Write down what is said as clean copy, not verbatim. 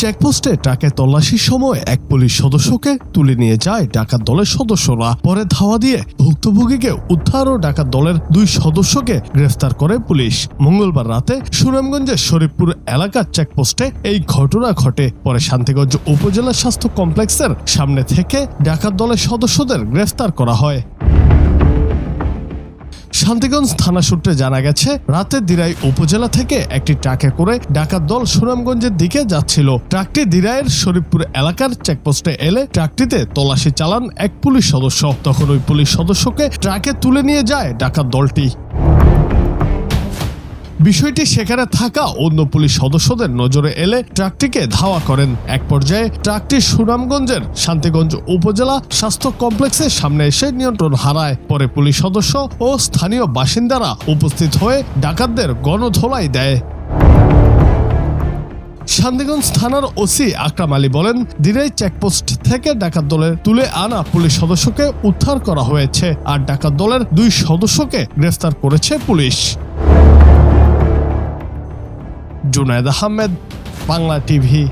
চেকপোস্টে ট্রাকে তল্লাশির সময় এক পুলিশ সদস্যকে তুলে নিয়ে যায় ডাকাত দলের সদস্যরা। পরে ধাওয়া দিয়ে ভুক্তভোগীকে উদ্ধার ও ডাকাত দলের 2 সদস্যকে গ্রেফতার করে পুলিশ। মঙ্গলবার রাতে সুনামগঞ্জের শরীফপুর এলাকার চেকপোস্টে এই ঘটনা ঘটে। পরে শান্তিগঞ্জ উপজেলা স্বাস্থ্য কমপ্লেক্সের সামনে থেকে ডাকাত দলের সদস্যদের গ্রেফতার করা হয়। শান্তিগঞ্জ থানা সূত্রে জানা গেছে, রাতে দিরাই উপজেলা থেকে একটি ট্রাকে করে ডাকাত দল সুনামগঞ্জের দিকে যাচ্ছিল। ট্রাকটি দিরাইয়ের শরীফপুর এলাকার চেকপোস্টে এলে ট্রাকটিতে তল্লাশি চালান এক পুলিশ সদস্য। তখন ওই পুলিশ সদস্যকে ট্রাকে তুলে নিয়ে যায় ডাকাত দলটি। বিষয়টি সেখানে থাকা অন্য পুলিশ সদস্যদের নজরে এলে ট্রাকটিকে ধাওয়া করেন। এক পর্যায়ে ট্রাকটি সুনামগঞ্জের শান্তিগঞ্জ উপজেলা স্বাস্থ্য কমপ্লেক্সের সামনে এসে নিয়ন্ত্রণ হারায়। পরে পুলিশ সদস্য ও স্থানীয় বাসিন্দারা উপস্থিত হয়ে ডাকাতদের গণধোলাই দেয়। শান্তিগঞ্জ থানার ওসি আকরাম আলী বলেন, দিরাই চেকপোস্ট থেকে ডাকাত দলের তুলে আনা পুলিশ সদস্যকে উদ্ধার করা হয়েছে আর ডাকাত দলের 2 সদস্যকে গ্রেফতার করেছে পুলিশ। জুনায়েদ আহমেদ, বাংলা টিভি।